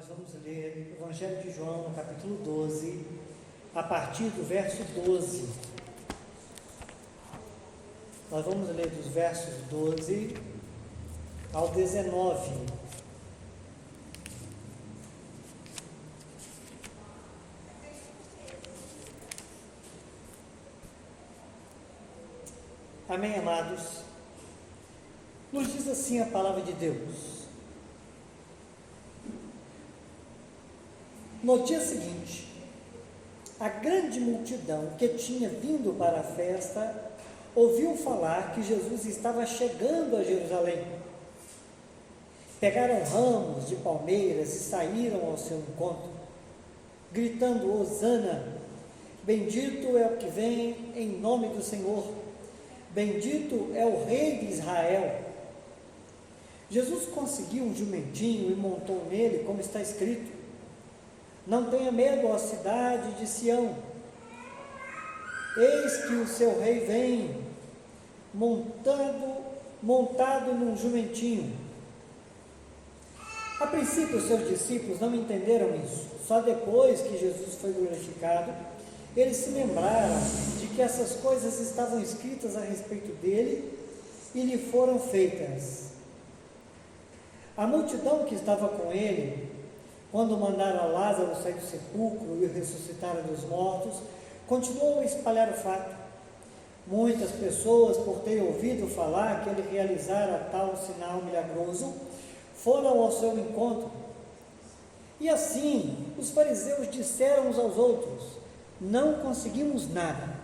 vamos ler o Evangelho de João, no capítulo 12, a partir do verso 12. Nós vamos ler dos versos 12 ao 19. Amém, amados? Nos diz assim a palavra de Deus. No dia seguinte, a grande multidão que tinha vindo para a festa ouviu falar que Jesus estava chegando a Jerusalém. Pegaram ramos de palmeiras e saíram ao seu encontro, gritando: Hosana, bendito é o que vem em nome do Senhor, bendito é o Rei de Israel. Jesus conseguiu um jumentinho e montou nele, como está escrito: não tenha medo, ó cidade de Sião, eis que o seu rei vem, montado num jumentinho. A princípio, os seus discípulos não entenderam isso. Só depois que Jesus foi glorificado, eles se lembraram de que essas coisas estavam escritas a respeito dele e lhe foram feitas. A multidão que estava com ele, quando mandaram Lázaro sair do sepulcro e o ressuscitaram dos mortos, continuou a espalhar o fato. Muitas pessoas, por terem ouvido falar que ele realizara tal sinal milagroso, foram ao seu encontro. E assim, os fariseus disseram uns aos outros: não conseguimos nada.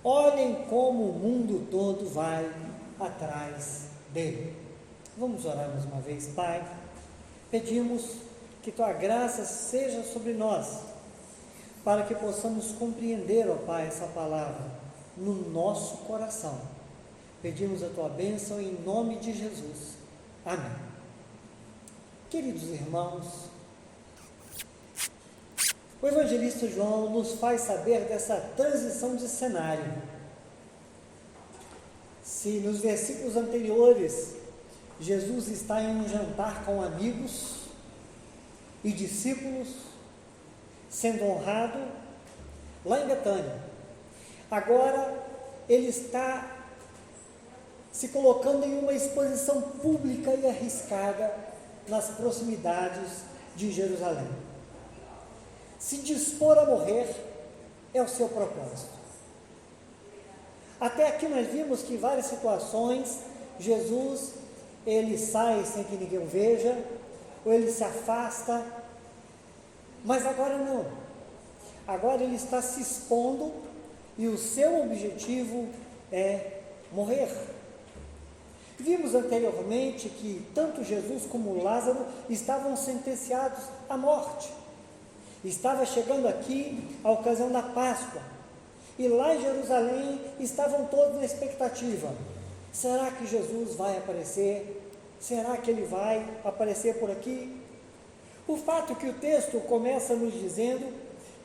Olhem como o mundo todo vai atrás dele. Vamos orar mais uma vez. Pai, pedimos que Tua graça seja sobre nós, para que possamos compreender, ó Pai, essa palavra no nosso coração. Pedimos a Tua bênção em nome de Jesus. Amém. Queridos irmãos, o evangelista João nos faz saber dessa transição de cenário. Se nos versículos anteriores Jesus está em um jantar com amigos e discípulos, sendo honrado lá em Betânia, agora ele está se colocando em uma exposição pública e arriscada nas proximidades de Jerusalém. Se dispor a morrer é o seu propósito. Até aqui nós vimos que em várias situações Jesus, ele sai sem que ninguém o veja, ou ele se afasta, mas agora não. Agora ele está se expondo e o seu objetivo é morrer. Vimos anteriormente que tanto Jesus como Lázaro estavam sentenciados à morte. Estava chegando aqui a ocasião da Páscoa, e lá em Jerusalém estavam todos na expectativa: será que Jesus vai aparecer? Será que ele vai aparecer por aqui? O fato é que o texto começa nos dizendo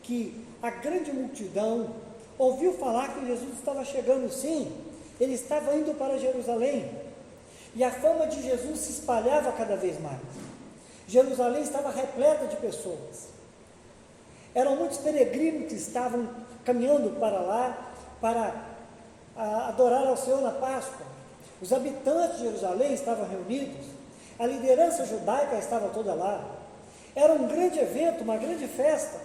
que a grande multidão ouviu falar que Jesus estava chegando, sim, ele estava indo para Jerusalém, e a fama de Jesus se espalhava cada vez mais. Jerusalém estava repleta de pessoas, eram muitos peregrinos que estavam caminhando para lá, para adorar ao Senhor na Páscoa. Os habitantes de Jerusalém estavam reunidos, a liderança judaica estava toda lá. Era um grande evento, uma grande festa,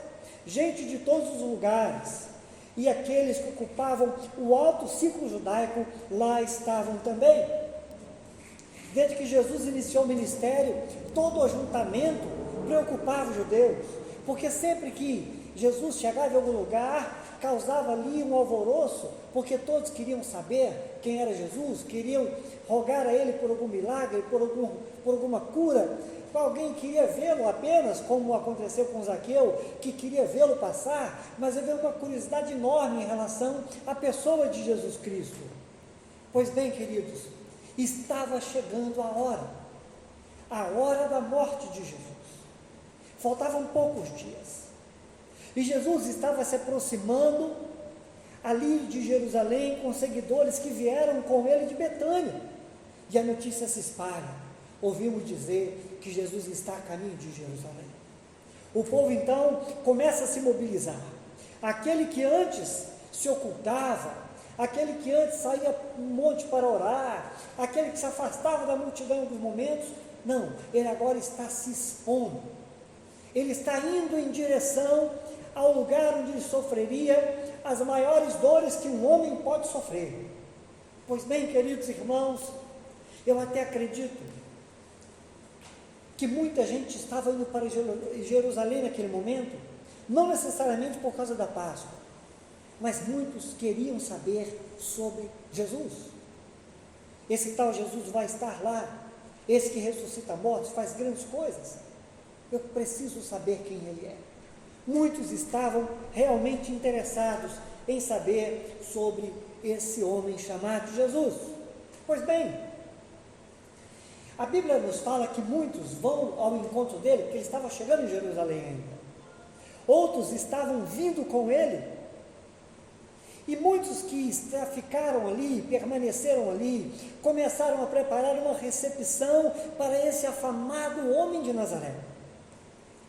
gente de todos os lugares, e aqueles que ocupavam o alto círculo judaico lá estavam também. Desde que Jesus iniciou o ministério, todo o ajuntamento preocupava os judeus, porque sempre que Jesus chegava em algum lugar, causava ali um alvoroço, porque todos queriam saber quem era Jesus, queriam rogar a ele por algum milagre, por alguma cura. Alguém queria vê-lo apenas, como aconteceu com Zaqueu, que queria vê-lo passar, mas havia uma curiosidade enorme em relação à pessoa de Jesus Cristo. Pois bem, queridos, estava chegando a hora da morte de Jesus. Faltavam poucos dias. E Jesus estava se aproximando ali de Jerusalém com seguidores que vieram com ele de Betânia. E a notícia se espalha. ouvimos dizer que Jesus está a caminho de Jerusalém. O povo então começa a se mobilizar. Aquele que antes se ocultava, aquele que antes saía um monte para orar, aquele que se afastava da multidão em alguns momentos, não, ele agora está se expondo. Ele está indo em direção ao lugar onde ele sofreria as maiores dores que um homem pode sofrer. Pois bem, queridos irmãos, eu até acredito que muita gente estava indo para Jerusalém naquele momento, não necessariamente por causa da Páscoa, mas muitos queriam saber sobre Jesus. Esse tal Jesus vai estar lá, esse que ressuscita mortos, faz grandes coisas. Eu preciso saber quem ele é. Muitos estavam realmente interessados em saber sobre esse homem chamado Jesus. Pois bem, a Bíblia nos fala que muitos vão ao encontro dele, porque ele estava chegando em Jerusalém ainda. Outros estavam vindo com ele. E muitos que ficaram ali, permaneceram ali, começaram a preparar uma recepção para esse afamado homem de Nazaré.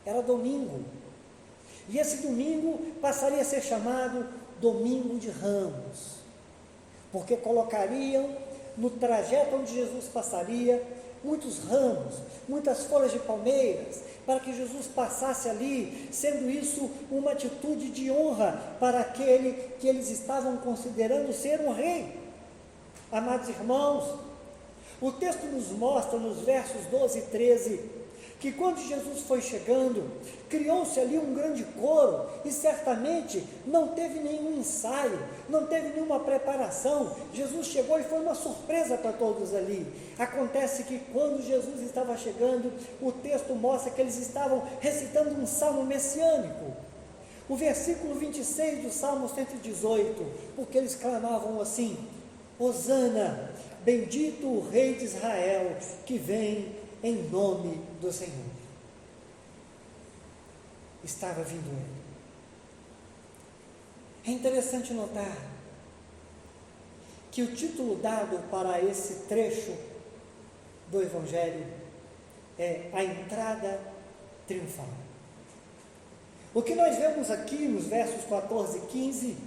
Era domingo. E esse domingo passaria a ser chamado Domingo de Ramos, porque colocariam no trajeto onde Jesus passaria muitos ramos, muitas folhas de palmeiras, para que Jesus passasse ali, sendo isso uma atitude de honra para aquele que eles estavam considerando ser um rei. Amados irmãos, o texto nos mostra nos versos 12 e 13, que quando Jesus foi chegando, criou-se ali um grande coro, e certamente não teve nenhum ensaio, não teve nenhuma preparação. Jesus chegou e foi uma surpresa para todos ali. Acontece que quando Jesus estava chegando, o texto mostra que eles estavam recitando um salmo messiânico. O versículo 26 do Salmo 118, porque eles clamavam assim: Hosana, bendito o Rei de Israel, que vem em nome do Senhor. Estava vindo ele. É interessante notar que o título dado para esse trecho do Evangelho é a entrada triunfal. O que nós vemos aqui nos versos 14 e 15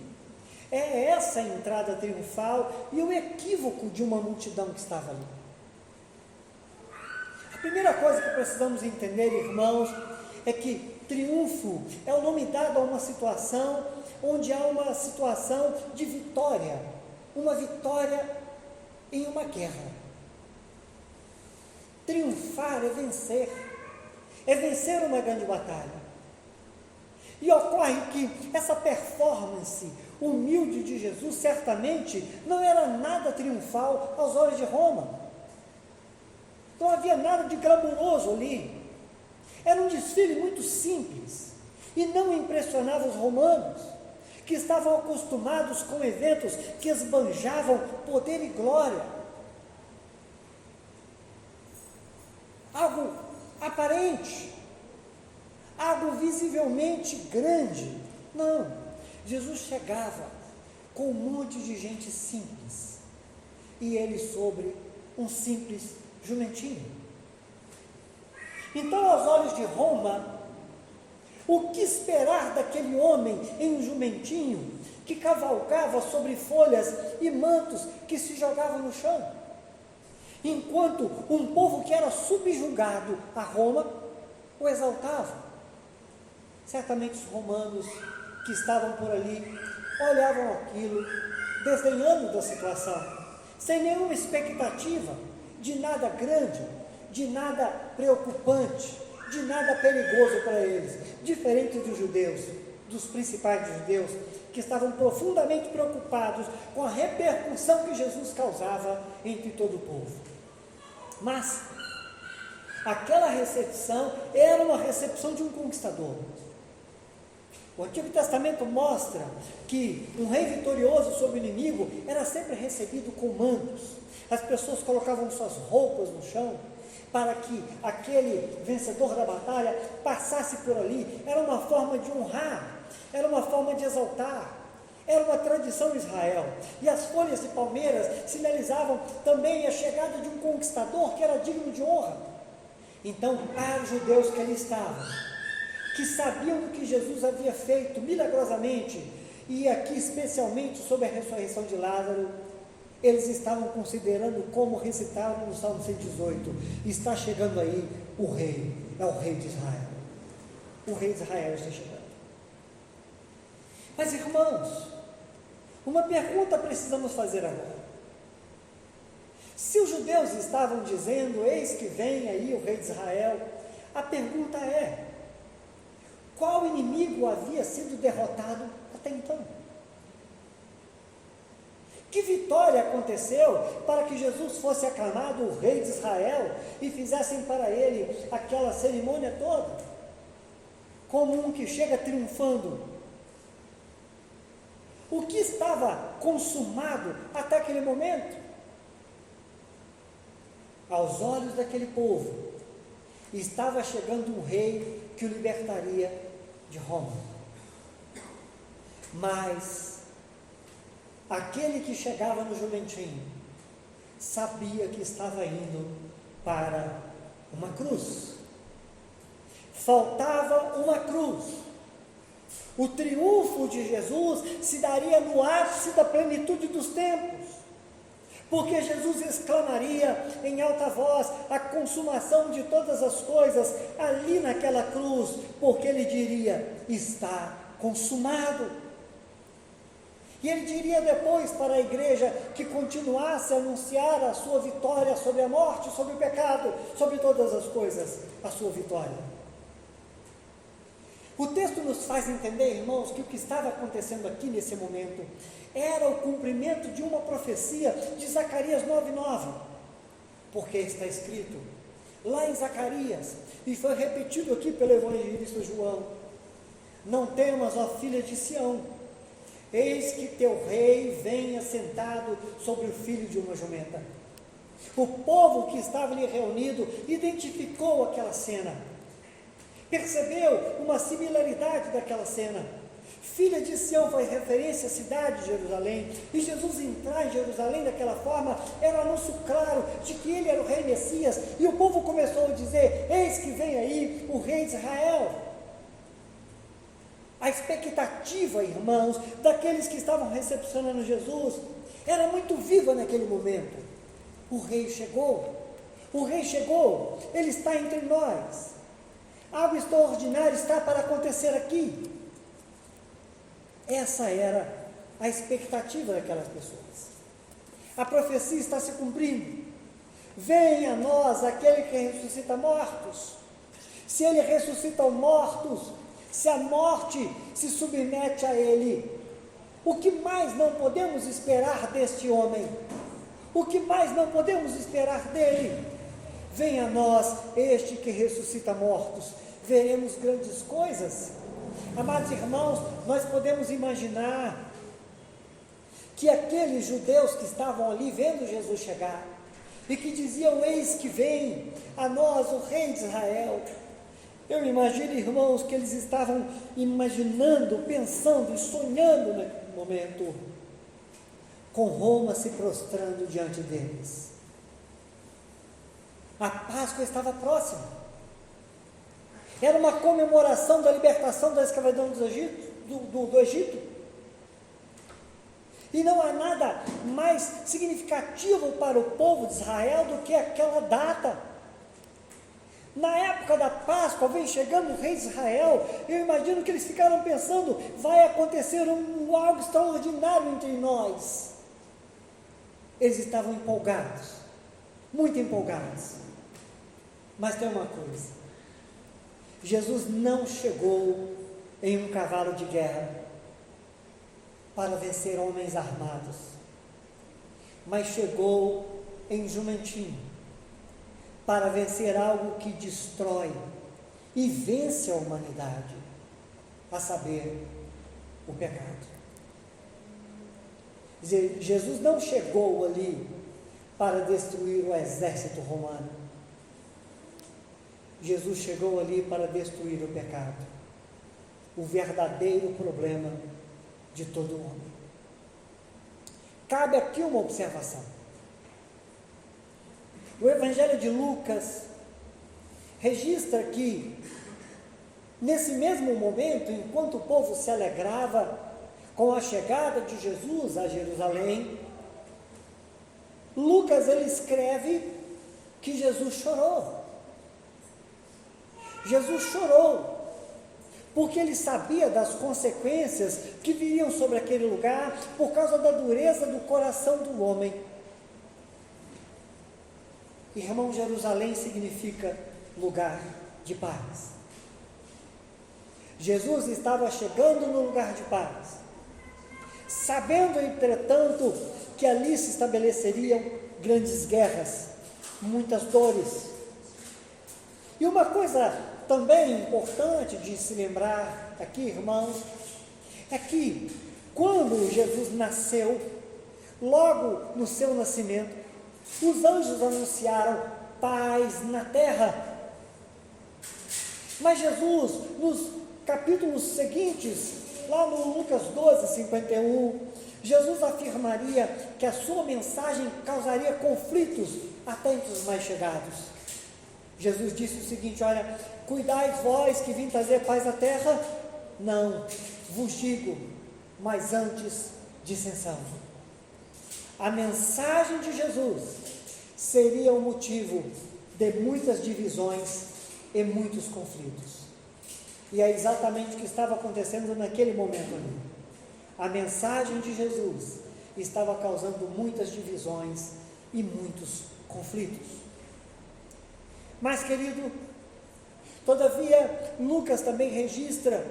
é essa entrada triunfal e o equívoco de uma multidão que estava ali. A primeira coisa que precisamos entender, irmãos, é que triunfo é o nome dado a uma situação onde há uma situação de vitória, uma vitória em uma guerra. Triunfar é vencer uma grande batalha. E ocorre que essa performance humilde de Jesus certamente não era nada triunfal aos olhos de Roma. Não havia nada de glamuroso ali. Era um desfile muito simples e não impressionava os romanos, que estavam acostumados com eventos que esbanjavam poder e glória. Algo aparente, algo visivelmente grande. Não, Jesus chegava com um monte de gente simples e ele sobre um simples jumentinho. Então, aos olhos de Roma, o que esperar daquele homem em um jumentinho que cavalgava sobre folhas e mantos que se jogavam no chão? Enquanto um povo que era subjugado a Roma o exaltava. Certamente os romanos que estavam por ali olhavam aquilo, desdenhando da situação, sem nenhuma expectativa de nada grande, de nada preocupante, de nada perigoso para eles, diferente dos judeus, dos principais judeus, que estavam profundamente preocupados com a repercussão que Jesus causava entre todo o povo. Mas aquela recepção era uma recepção de um conquistador. O Antigo Testamento mostra que um rei vitorioso sobre o inimigo era sempre recebido com mantos. As pessoas colocavam suas roupas no chão para que aquele vencedor da batalha passasse por ali. Era uma forma de honrar, era uma forma de exaltar, Era uma tradição em Israel. E as folhas de palmeiras sinalizavam também a chegada de um conquistador que era digno de honra. Então, para os judeus que ali estavam, que sabiam do que Jesus havia feito milagrosamente, e aqui especialmente sobre a ressurreição de Lázaro, eles estavam considerando, como recitaram no Salmo 118, está chegando aí o rei, é o rei de Israel. O rei de Israel está chegando. Mas, irmãos, uma pergunta precisamos fazer agora. Se os judeus estavam dizendo, eis que vem aí o rei de Israel, a pergunta é, qual inimigo havia sido derrotado até então? Que vitória aconteceu para que Jesus fosse aclamado o rei de Israel e fizessem para ele aquela cerimônia toda, como um que chega triunfando? O que estava consumado até aquele momento? Aos olhos daquele povo, estava chegando um rei que o libertaria de Roma. Mas aquele que chegava no jumentinho sabia que estava indo para uma cruz. Faltava uma cruz. O triunfo de Jesus se daria no ápice da plenitude dos tempos, porque Jesus exclamaria em alta voz a consumação de todas as coisas ali naquela cruz, porque ele diria, está consumado. E ele diria depois para a igreja que continuasse a anunciar a sua vitória sobre a morte, sobre o pecado, sobre todas as coisas, a sua vitória. O texto nos faz entender, irmãos, que o que estava acontecendo aqui nesse momento era o cumprimento de uma profecia de Zacarias 9:9, porque está escrito lá em Zacarias, e foi repetido aqui pelo evangelista João: não temas, ó filha de Sião, eis que teu rei vem assentado sobre o filho de uma jumenta. O povo que estava ali reunido identificou aquela cena, percebeu uma similaridade daquela cena. Filha de Sião faz referência à cidade de Jerusalém, e Jesus entrar em Jerusalém daquela forma era um anúncio claro de que ele era o rei Messias, e o povo começou a dizer, eis que vem aí o rei de Israel. A expectativa, irmãos, daqueles que estavam recepcionando Jesus, era muito viva naquele momento. O rei chegou, ele está entre nós. Algo extraordinário está para acontecer aqui. Essa era a expectativa daquelas pessoas. A profecia está se cumprindo. Venha a nós aquele que ressuscita mortos. Se ele ressuscita os mortos, se a morte se submete a ele, o que mais não podemos esperar deste homem? O que mais não podemos esperar dele? Venha a nós este que ressuscita mortos. Veremos grandes coisas. Amados irmãos, nós podemos imaginar que aqueles judeus que estavam ali vendo Jesus chegar e que diziam, eis que vem a nós o rei de Israel. Eu imagino, irmãos, que eles estavam imaginando, pensando e sonhando naquele momento, com Roma se prostrando diante deles. A Páscoa estava próxima. Era uma comemoração da libertação da escravidão do Egito. E não há nada mais significativo para o povo de Israel do que aquela data. Na época da Páscoa, vem chegando o rei de Israel, eu imagino que eles ficaram pensando, vai acontecer algo extraordinário entre nós. Eles estavam empolgados, muito empolgados. Mas tem uma coisa, Jesus não chegou em um cavalo de guerra para vencer homens armados, mas chegou em jumentinho para vencer algo que destrói e vence a humanidade, a saber, o pecado. Jesus não chegou ali para destruir o exército romano. Jesus chegou ali para destruir o pecado. O verdadeiro problema de todo homem. Cabe aqui uma observação. O Evangelho de Lucas registra que, nesse mesmo momento, enquanto o povo se alegrava com a chegada de Jesus a Jerusalém, Lucas ele escreve que Jesus chorou. Jesus chorou, porque ele sabia das consequências que viriam sobre aquele lugar por causa da dureza do coração do homem. Irmão, Jerusalém significa lugar de paz. Jesus estava chegando no lugar de paz, sabendo, entretanto, que ali se estabeleceriam grandes guerras, muitas dores. E uma coisa também importante de se lembrar aqui, irmãos, é que quando Jesus nasceu, logo no seu nascimento, os anjos anunciaram paz na terra. Mas Jesus, nos capítulos seguintes, lá no Lucas 12, 51, Jesus afirmaria que a sua mensagem causaria conflitos até entre os mais chegados. Jesus disse o seguinte: olha, cuidai vós que vim trazer paz à terra? Não, vos digo, mas antes dissensão. A mensagem de Jesus seria o motivo de muitas divisões e muitos conflitos. E é exatamente o que estava acontecendo naquele momento ali. A mensagem de Jesus estava causando muitas divisões e muitos conflitos. Mas, querido, todavia, Lucas também registra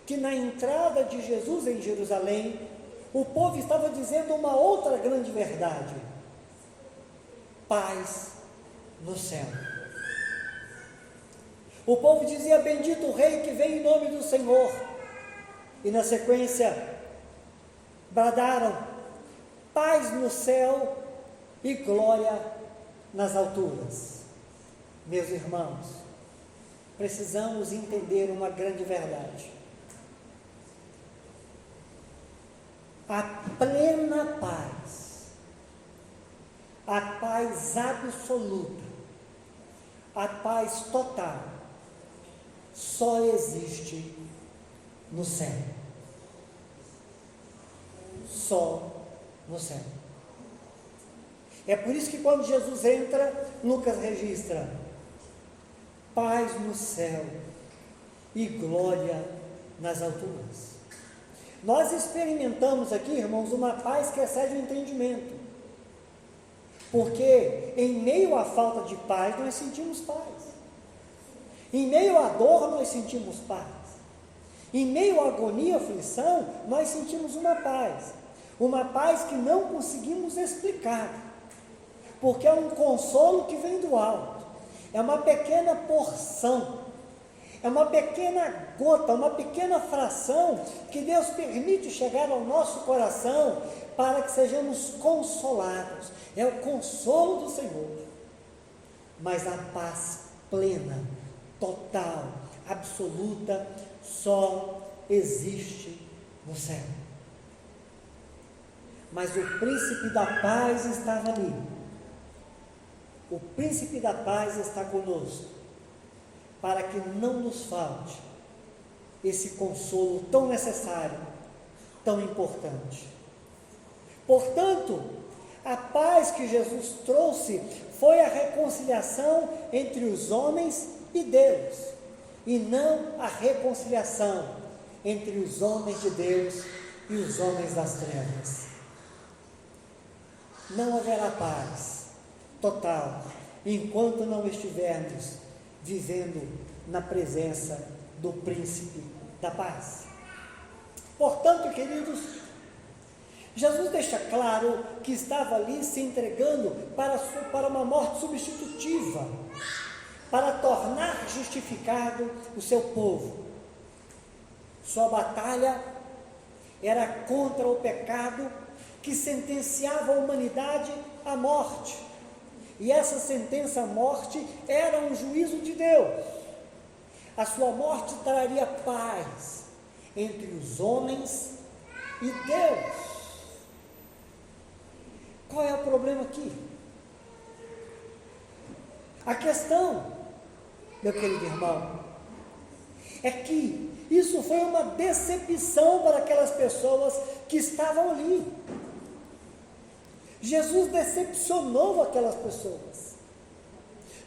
que na entrada de Jesus em Jerusalém, o povo estava dizendo uma outra grande verdade: paz no céu. O povo dizia: bendito o rei que vem em nome do Senhor. E na sequência, bradaram: paz no céu e glória nas alturas. Meus irmãos, precisamos entender uma grande verdade. A plena paz, a paz absoluta, a paz total, só existe no céu. Só no céu. É por isso que quando Jesus entra, Lucas registra paz no céu e glória nas alturas. Nós experimentamos aqui, irmãos, uma paz que excede o entendimento, porque em meio à falta de paz nós sentimos paz, em meio à dor nós sentimos paz, em meio à agonia e aflição nós sentimos uma paz que não conseguimos explicar, porque é um consolo que vem do alto, é uma pequena porção, é uma pequena gota, uma pequena fração que Deus permite chegar ao nosso coração para que sejamos consolados. É o consolo do Senhor. Mas a paz plena, total, absoluta, só existe no céu. Mas o príncipe da paz estava ali. O príncipe da paz está conosco, para que não nos falte esse consolo tão necessário, tão importante. Portanto, a paz que Jesus trouxe foi a reconciliação entre os homens e Deus, e não a reconciliação entre os homens de Deus e os homens das trevas. Não haverá paz total enquanto não estivermos vivendo na presença do príncipe da paz. Portanto, queridos, Jesus deixa claro que estava ali se entregando para uma morte substitutiva, para tornar justificado o seu povo. Sua batalha era contra o pecado que sentenciava a humanidade à morte. E essa sentença à morte era um juízo de Deus. A sua morte traria paz entre os homens e Deus. Qual é o problema aqui? A questão, meu querido irmão, é que isso foi uma decepção para aquelas pessoas que estavam ali. Jesus decepcionou aquelas pessoas.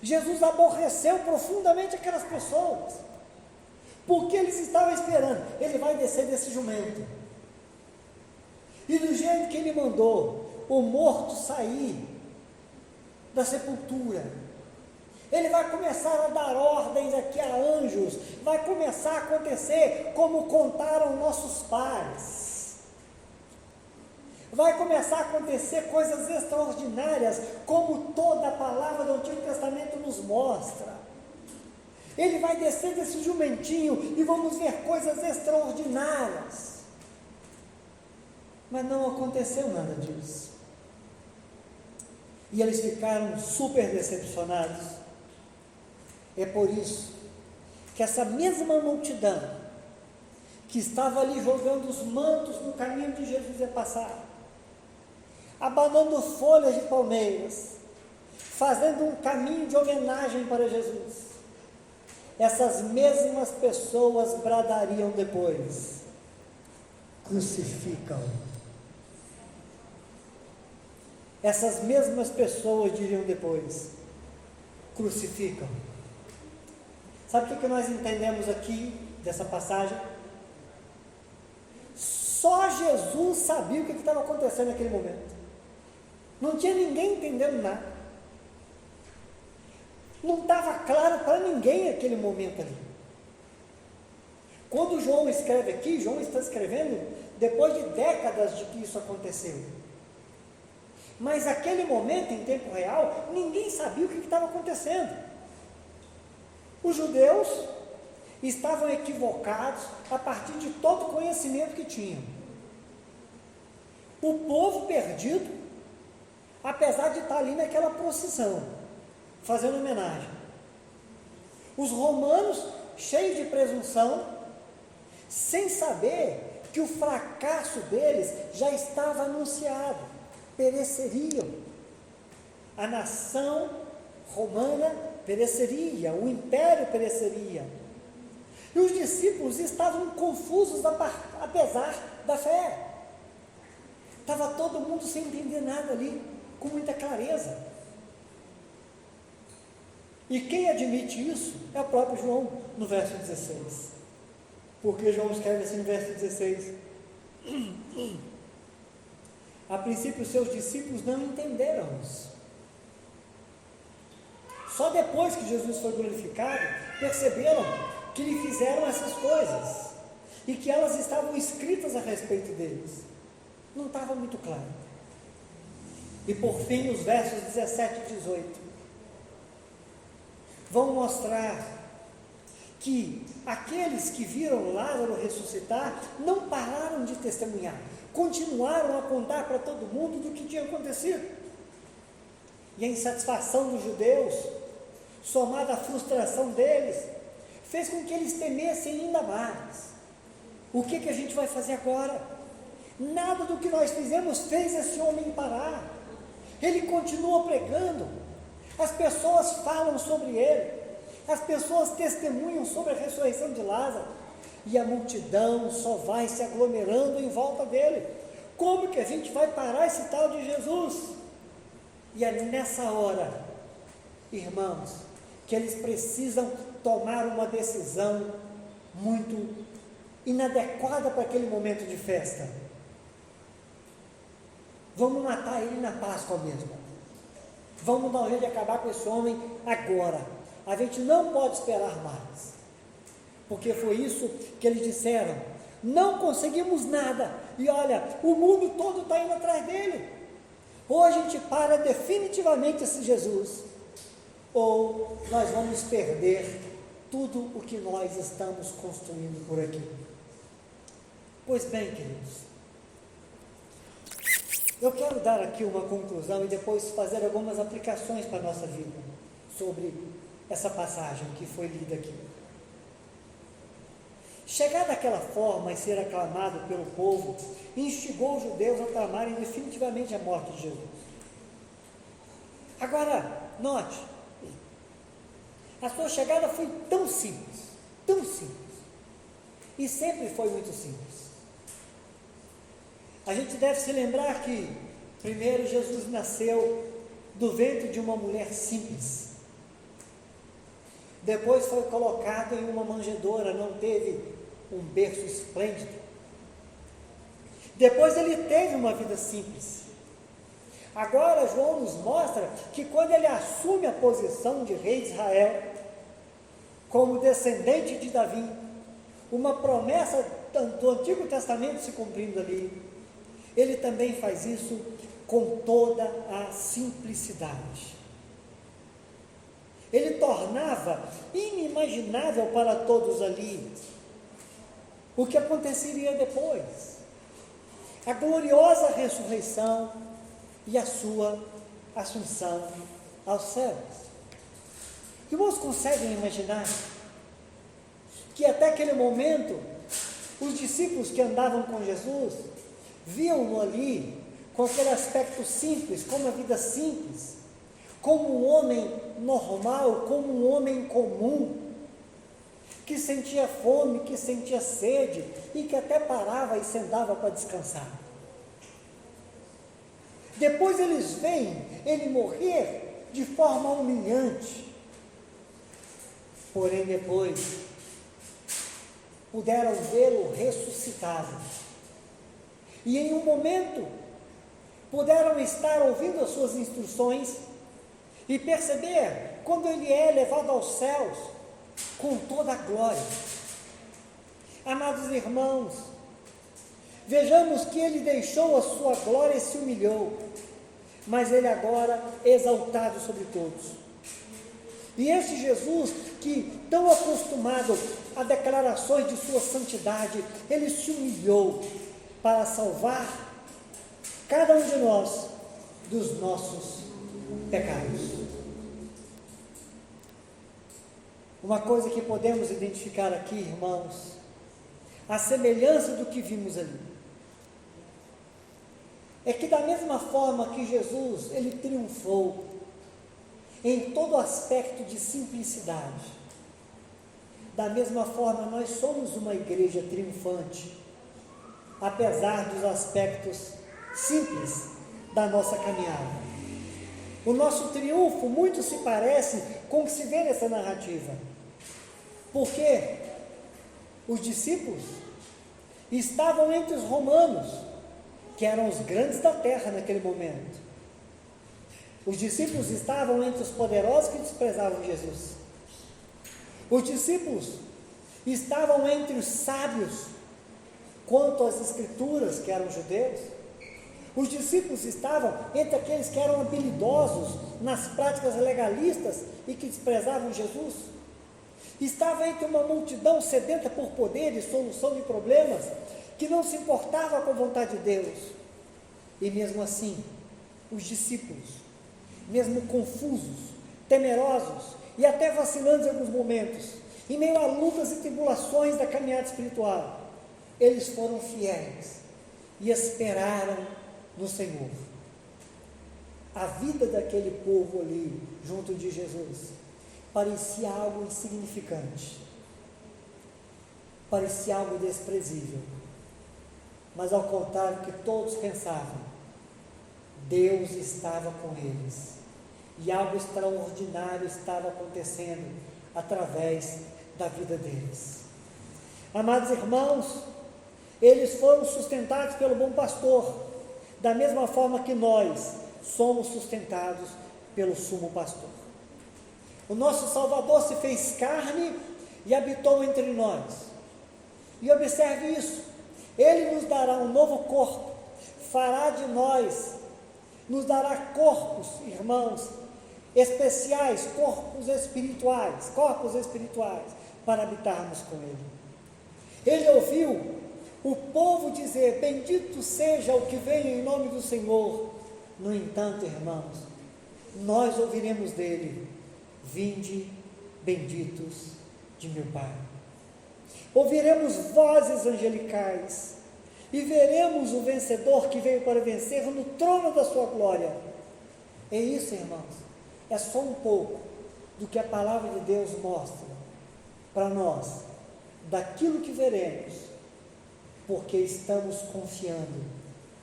Jesus aborreceu profundamente aquelas pessoas, porque eles estavam esperando, ele vai descer desse jumento, e do jeito que ele mandou o morto sair da sepultura, ele vai começar a dar ordens aqui a anjos, vai começar a acontecer como contaram nossos pais. Vai começar a acontecer coisas extraordinárias, como toda a palavra do Antigo Testamento nos mostra. Ele vai descer desse jumentinho e vamos ver coisas extraordinárias. Mas não aconteceu nada disso. E eles ficaram super decepcionados. É por isso que essa mesma multidão que estava ali jogando os mantos no caminho de Jesus ia passar, abanando folhas de palmeiras, fazendo um caminho de homenagem para Jesus, essas mesmas pessoas bradariam depois: crucificam. Essas mesmas pessoas diriam depois: crucificam. Sabe o que nós entendemos aqui dessa passagem? Só Jesus sabia o que estava acontecendo naquele momento. Não tinha ninguém entendendo nada. Não estava claro para ninguém aquele momento ali. Quando João escreve aqui, João está escrevendo depois de décadas de que isso aconteceu. Mas aquele momento, em tempo real, ninguém sabia o que estava acontecendo. Os judeus estavam equivocados a partir de todo o conhecimento que tinham. O povo perdido, apesar de estar ali naquela procissão, fazendo homenagem. Os romanos, cheios de presunção, sem saber que o fracasso deles já estava anunciado, pereceriam. A nação romana pereceria, o império pereceria. E os discípulos estavam confusos apesar da fé. Estava todo mundo sem entender nada ali, com muita clareza. E quem admite isso é o próprio João, no verso 16. Porque João escreve assim no verso 16: a princípio os seus discípulos não entenderam isso. Só depois que Jesus foi glorificado, perceberam que lhe fizeram essas coisas, e que elas estavam escritas a respeito deles. Não estava muito claro. E por fim, os versos 17 e 18 vão mostrar que aqueles que viram Lázaro ressuscitar não pararam de testemunhar, continuaram a contar para todo mundo do que tinha acontecido. E a insatisfação dos judeus, somada à frustração deles, fez com que eles temessem ainda mais. O que a gente vai fazer agora? Nada do que nós fizemos fez esse homem parar. Ele continua pregando, as pessoas falam sobre ele, as pessoas testemunham sobre a ressurreição de Lázaro, e a multidão só vai se aglomerando em volta dele. Como que a gente vai parar esse tal de Jesus? E é nessa hora, irmãos, que eles precisam tomar uma decisão muito inadequada para aquele momento de festa. Vamos matar ele na Páscoa mesmo. Vamos dar um jeito de acabar com esse homem agora. A gente não pode esperar mais. Porque foi isso que eles disseram. Não conseguimos nada. E olha, o mundo todo está indo atrás dele. Ou a gente para definitivamente esse Jesus, ou nós vamos perder tudo o que nós estamos construindo por aqui. Pois bem, queridos, eu quero dar aqui uma conclusão e depois fazer algumas aplicações para a nossa vida sobre essa passagem que foi lida aqui. chegar daquela forma e ser aclamado pelo povo, instigou os judeus a clamarem definitivamente a morte de Jesus. Agora, note, a sua chegada foi tão simples, e sempre foi muito simples. A gente deve se lembrar que, primeiro, Jesus nasceu do ventre de uma mulher simples. Depois foi colocado em uma manjedoura, não teve um berço esplêndido. Depois ele teve uma vida simples. Agora João nos mostra que quando ele assume a posição de rei de Israel, como descendente de Davi, uma promessa do Antigo Testamento se cumprindo ali, ele também faz isso com toda a simplicidade. Ele tornava inimaginável para todos ali o que aconteceria depois, a gloriosa ressurreição e a sua assunção aos céus. Irmãos, conseguem imaginar que até aquele momento os discípulos que andavam com Jesus viam-no ali com aquele aspecto simples, com uma vida simples, como um homem normal, como um homem comum, que sentia fome, que sentia sede e que até parava e sentava para descansar. Depois eles veem ele morrer de forma humilhante, porém depois puderam vê-lo ressuscitado, e em um momento puderam estar ouvindo as suas instruções e perceber quando ele é levado aos céus com toda a glória. Amados irmãos, vejamos que ele deixou a sua glória e se humilhou, mas ele agora é exaltado sobre todos. E esse Jesus, que tão acostumado a declarações de sua santidade, ele se humilhou para salvar cada um de nós dos nossos pecados. Uma coisa que podemos identificar aqui, irmãos, a semelhança do que vimos ali, é que da mesma forma que Jesus, ele triunfou em todo aspecto de simplicidade, da mesma forma nós somos uma igreja triunfante, apesar dos aspectos simples da nossa caminhada. O nosso triunfo muito se parece com o que se vê nessa narrativa, porque os discípulos estavam entre os romanos, que eram os grandes da terra naquele momento. Os discípulos estavam entre os poderosos que desprezavam Jesus. Os discípulos estavam entre os sábios quanto às escrituras, que eram judeus. Os discípulos estavam entre aqueles que eram habilidosos nas práticas legalistas e que desprezavam Jesus. Estava entre uma multidão sedenta por poder e solução de problemas, que não se importava com a vontade de Deus. E mesmo assim, os discípulos, mesmo confusos, temerosos e até vacilantes em alguns momentos, em meio a lutas e tribulações da caminhada espiritual, eles foram fiéis e esperaram no Senhor. A vida daquele povo ali, junto de Jesus, parecia algo insignificante, parecia algo desprezível, mas ao contrário do que todos pensavam, Deus estava com eles, e algo extraordinário estava acontecendo através da vida deles. Amados irmãos, eles foram sustentados pelo bom pastor, da mesma forma que nós somos sustentados pelo sumo pastor. O nosso Salvador se fez carne e habitou entre nós. E observe isso, ele nos dará um novo corpo, fará de nós, nos dará corpos, irmãos, especiais, corpos espirituais, para habitarmos com ele. Ele ouviu o povo dizer: bendito seja o que vem em nome do Senhor. No entanto, irmãos, nós ouviremos dele: vinde benditos de meu Pai. ouviremos vozes angelicais e veremos o vencedor que veio para vencer no trono da sua glória. É isso, irmãos, é só um pouco do que a palavra de Deus mostra para nós, daquilo que veremos, porque estamos confiando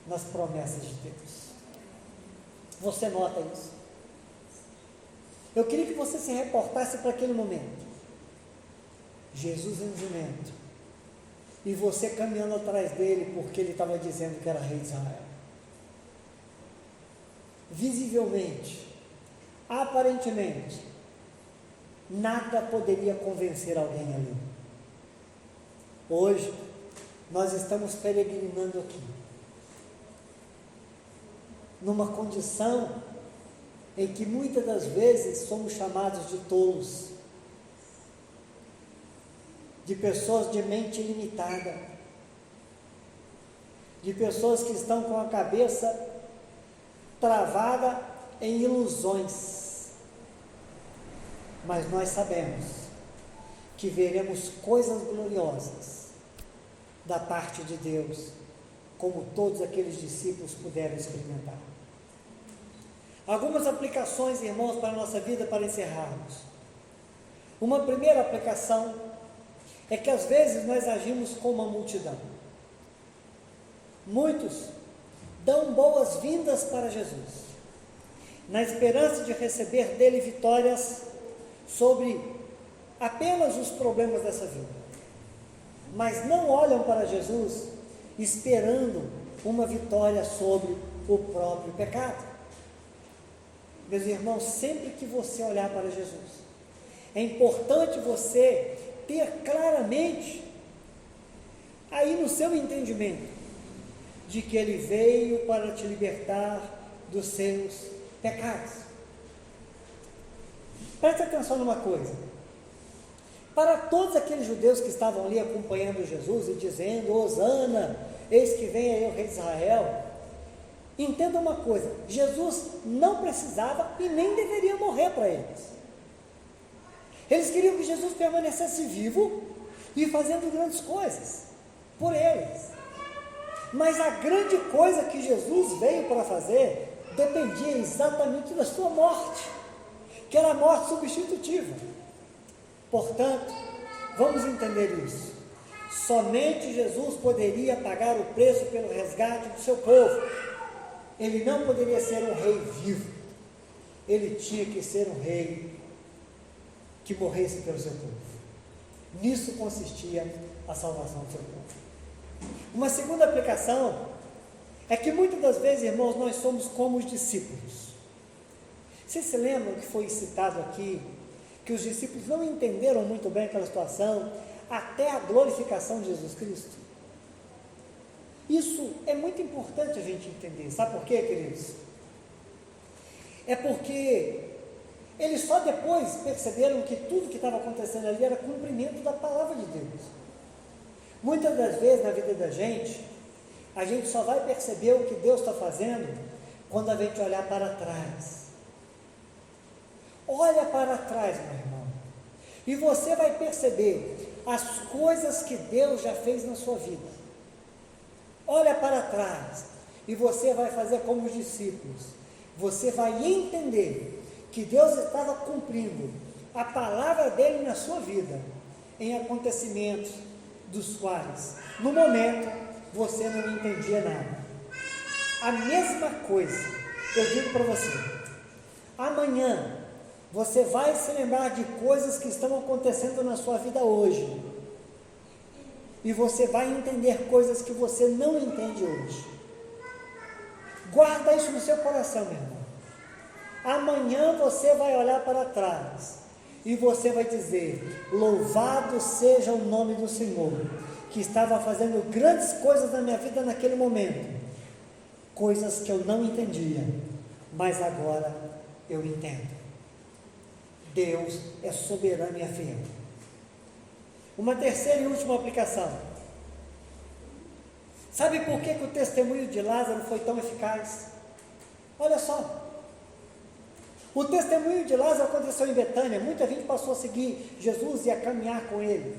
nas promessas de Deus. Você nota isso? Eu queria que você se reportasse para aquele momento. Jesus em jumento, e você caminhando atrás dele, porque ele estava dizendo que era rei de Israel. Visivelmente, aparentemente, nada poderia convencer alguém ali. Hoje, nós estamos peregrinando aqui, numa condição em que muitas das vezes somos chamados de tolos, de pessoas de mente limitada, de pessoas que estão com a cabeça travada em ilusões. Mas nós sabemos que veremos coisas gloriosas da parte de Deus, como todos aqueles discípulos puderam experimentar. Algumas aplicações, irmãos, para a nossa vida, para encerrarmos. Uma primeira aplicação é que às vezes nós agimos como uma multidão. Muitos dão boas-vindas para Jesus, na esperança de receber dele vitórias sobre apenas os problemas dessa vida, mas não olham para Jesus esperando uma vitória sobre o próprio pecado. Meus irmãos, sempre que você olhar para Jesus, é importante você ter claramente aí no seu entendimento de que ele veio para te libertar dos seus pecados. Preste atenção numa coisa: para todos aqueles judeus que estavam ali acompanhando Jesus e dizendo: Hosana, eis que vem aí o rei de Israel, entenda uma coisa: Jesus não precisava e nem deveria morrer para eles. Eles queriam que Jesus permanecesse vivo e fazendo grandes coisas por eles. Mas a grande coisa que Jesus veio para fazer dependia exatamente da sua morte, que era a morte substitutiva. Portanto, vamos entender isso. Somente Jesus poderia pagar o preço pelo resgate do seu povo. Ele não poderia ser um rei vivo. Ele tinha que ser um rei que morresse pelo seu povo. Nisso consistia a salvação do seu povo. Uma segunda aplicação é que muitas das vezes, irmãos, nós somos como os discípulos. Vocês se lembram que foi citado aqui que os discípulos não entenderam muito bem aquela situação até a glorificação de Jesus Cristo? Isso é muito importante a gente entender. Sabe por quê, queridos? É porque eles só depois perceberam que tudo que estava acontecendo ali era cumprimento da palavra de Deus. Muitas das vezes na vida da gente, a gente só vai perceber o que Deus está fazendo quando a gente olhar para trás. Olha para trás, meu irmão, e você vai perceber as coisas que Deus já fez na sua vida. Olha para trás e você vai fazer como os discípulos. Você vai entender que Deus estava cumprindo a palavra dele na sua vida, em acontecimentos dos quais, no momento, você não entendia nada. A mesma coisa, eu digo para você, amanhã, você vai se lembrar de coisas que estão acontecendo na sua vida hoje, e você vai entender coisas que você não entende hoje. Guarda isso no seu coração, meu irmão. Amanhã você vai olhar para trás e você vai dizer: louvado seja o nome do Senhor, que estava fazendo grandes coisas na minha vida naquele momento, coisas que eu não entendia, mas agora eu entendo. Deus é soberano e é fiel. Uma terceira e última aplicação. Sabe por que o testemunho de Lázaro foi tão eficaz? Olha só. O testemunho de Lázaro aconteceu em Betânia. Muita gente passou a seguir Jesus e a caminhar com ele.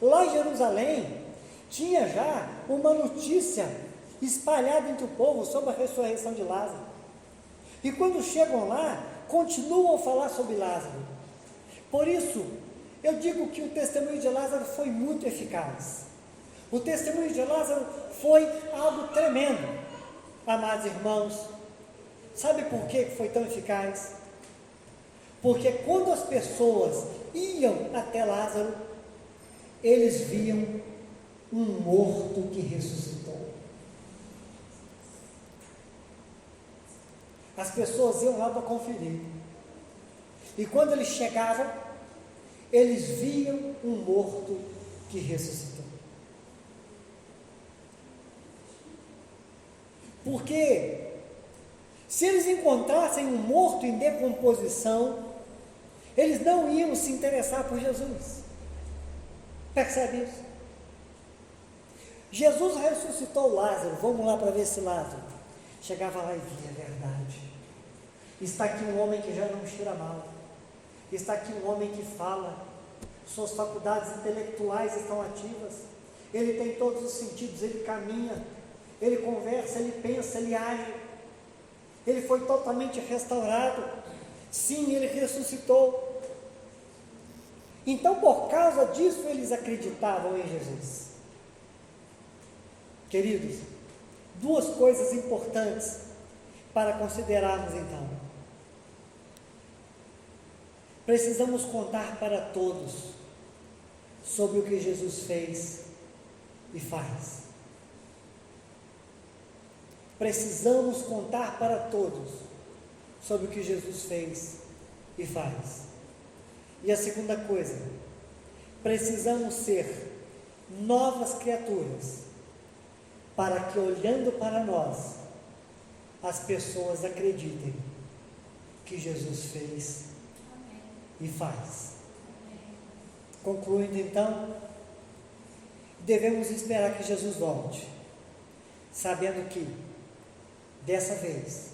Lá em Jerusalém, tinha já uma notícia espalhada entre o povo sobre a ressurreição de Lázaro. E quando chegam lá, continuam a falar sobre Lázaro. Por isso, eu digo que o testemunho de Lázaro foi muito eficaz. O testemunho de Lázaro foi algo tremendo, amados irmãos. Sabe por que foi tão eficaz? Porque quando as pessoas iam até Lázaro, eles viam um morto que ressuscitou. As pessoas iam lá para conferir. E quando eles chegavam, eles viam um morto que ressuscitou. Porque se eles encontrassem um morto em decomposição, eles não iam se interessar por Jesus. Percebe isso? Jesus ressuscitou Lázaro. Vamos lá para ver se Lázaro chegava lá e via a verdade. Está aqui um homem que já não cheira mal. Está aqui um homem que fala. Suas faculdades intelectuais estão ativas. Ele tem todos os sentidos, ele caminha, ele conversa, ele pensa, ele age. Ele foi totalmente restaurado. Sim, ele ressuscitou. Então, por causa disso, eles acreditavam em Jesus. Queridos, duas coisas importantes para considerarmos então. Precisamos contar para todos sobre o que Jesus fez e faz. Precisamos contar para todos sobre o que Jesus fez e faz. E a segunda coisa, precisamos ser novas criaturas, para que olhando para nós, as pessoas acreditem que Jesus fez e faz. Concluindo então, devemos esperar que Jesus volte, sabendo que, dessa vez,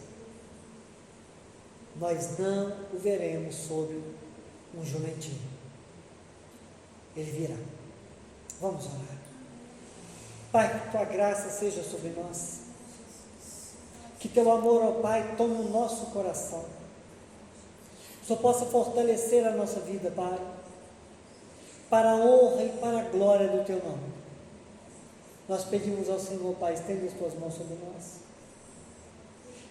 nós não o veremos sobre um jumentinho. Ele virá. Vamos orar. Pai, que tua graça seja sobre nós. Que teu amor, ó Pai, tome o nosso coração. Só possa fortalecer a nossa vida, Pai, para a honra e para a glória do teu nome. Nós pedimos ao Senhor, Pai, estenda as tuas mãos sobre nós.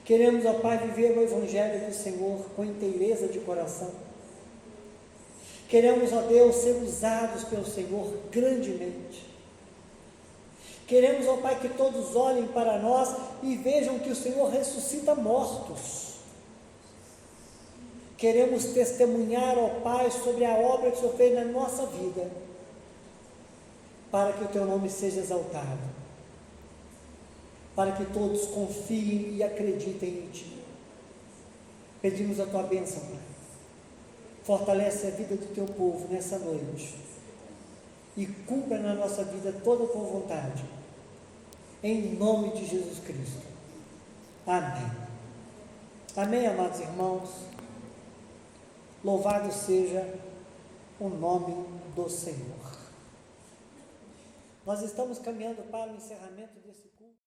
Queremos, ó Pai, viver o Evangelho do Senhor com inteireza de coração. Queremos, ó Deus, ser usados pelo Senhor grandemente. Queremos, ó Pai, que todos olhem para nós e vejam que o Senhor ressuscita mortos. Queremos testemunhar, ó Pai, sobre a obra que o Senhor fez na nossa vida, para que o teu nome seja exaltado, para que todos confiem e acreditem em Ti. Pedimos a Tua bênção, Pai. Fortalece a vida do Teu povo nessa noite e cumpra na nossa vida toda a Tua vontade, em nome de Jesus Cristo. Amém. Amém, amados irmãos. Louvado seja o nome do Senhor. Nós estamos caminhando para o encerramento desse culto.